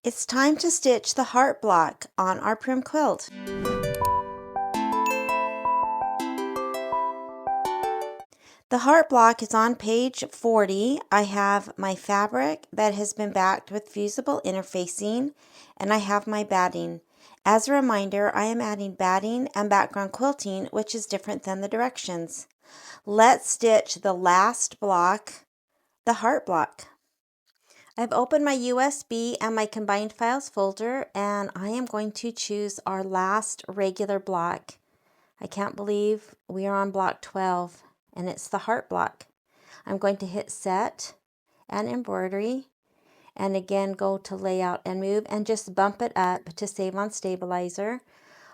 It's time to stitch the heart block on our Prim quilt. The heart block is on page 40. I have my fabric that has been backed with fusible interfacing, and I have my batting. As a reminder, I am adding batting and background quilting, which is different than the directions. Let's stitch the last block, the heart block. I've opened my USB and my combined files folder, and I am going to choose our last regular block. I can't believe we are on block 12, and it's the heart block. I'm going to hit set and embroidery, and again go to layout and move, and just bump it up to save on stabilizer.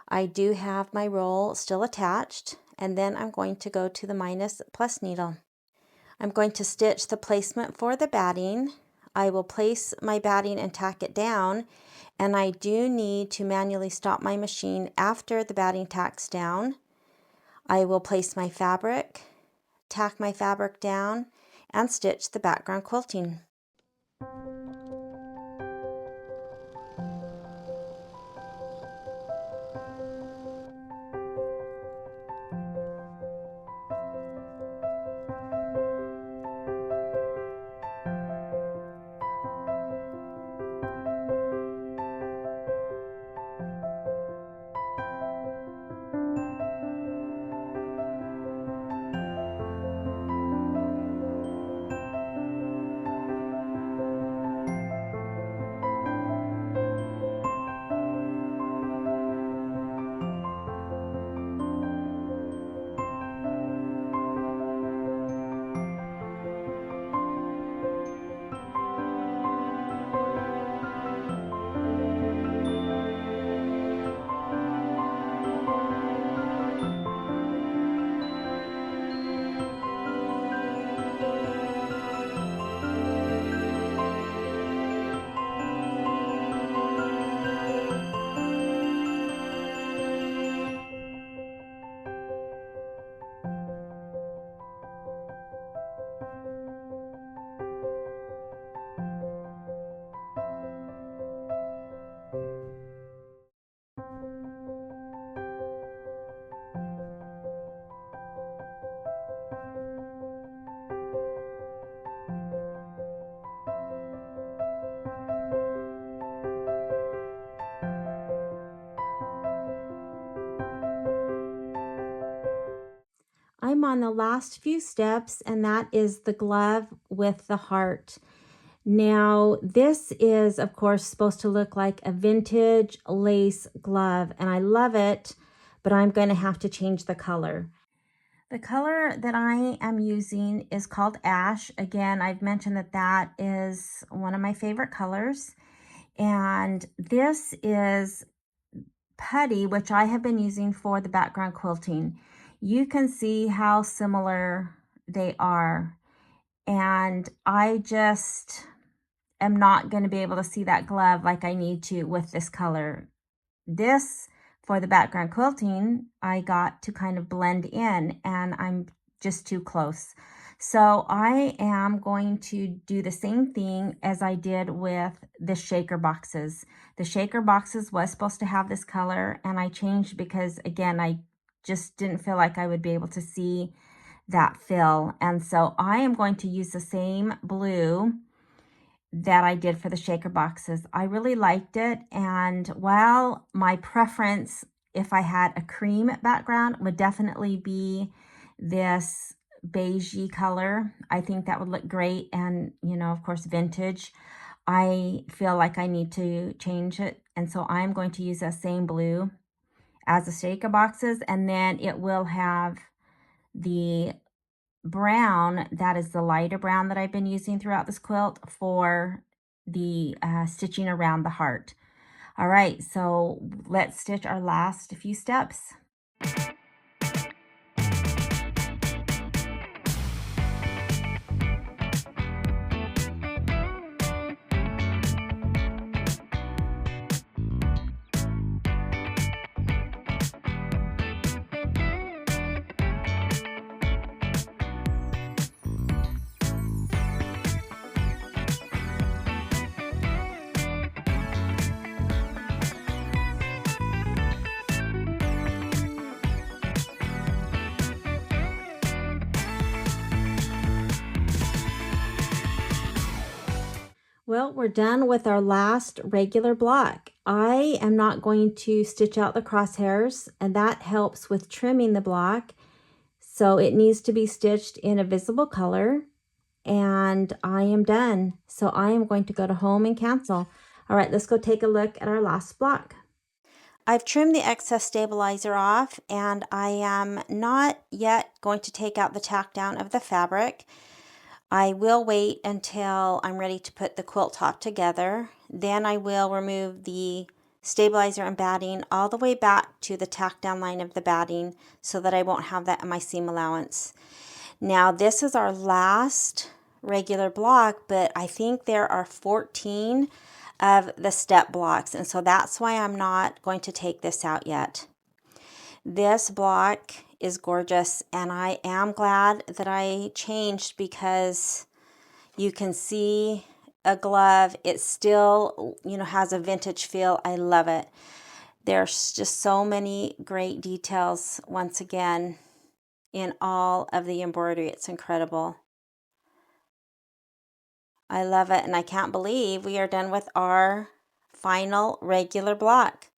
I do have my roll still attached, and then I'm going to go to the minus plus needle. I'm going to stitch the placement for the batting. I will place my batting and tack it down, and I do need to manually stop my machine after the batting tacks down. I will place my fabric, tack my fabric down, and stitch the background quilting. I'm on the last few steps, and that is the glove with the heart. Now, this is, of course, supposed to look like a vintage lace glove, and I love it, but I'm going to have to change the color. The color that I am using is called Ash. Again, I've mentioned that that is one of my favorite colors. And this is putty, which I have been using for the background quilting. You can see how similar they are. And I just am not going to be able to see that glove like I need to with this color. This, for the background quilting, I got to kind of blend in, and I'm just too close. So I am going to do the same thing as I did with the shaker boxes. The shaker boxes was supposed to have this color, and I changed because, again, I just didn't feel like I would be able to see that fill. And so I am going to use the same blue that I did for the shaker boxes. I really liked it, and while my preference, if I had a cream background, would definitely be this beigey color. I think that would look great, and of course, vintage. I feel like I need to change it, and so I'm going to use that same blue as the shaker boxes, and then it will have the brown, that is the lighter brown that I've been using throughout this quilt for the stitching around the heart. All right, so let's stitch our last few steps. Well, we're done with our last regular block. I am not going to stitch out the crosshairs, and that helps with trimming the block. So it needs to be stitched in a visible color, and I am done. So I am going to go to home and cancel. All right, let's go take a look at our last block. I've trimmed the excess stabilizer off, and I am not yet going to take out the tack down of the fabric. I will wait until I'm ready to put the quilt top together. Then I will remove the stabilizer and batting all the way back to the tack down line of the batting so that I won't have that in my seam allowance. Now this is our last regular block, but I think there are 14 of the step blocks, and so that's why I'm not going to take this out yet. This block is gorgeous, and I am glad that I changed because you can see a glove. It still, has a vintage feel. I love it. There's just so many great details once again in all of the embroidery. It's incredible. I love it, and I can't believe we are done with our final regular block.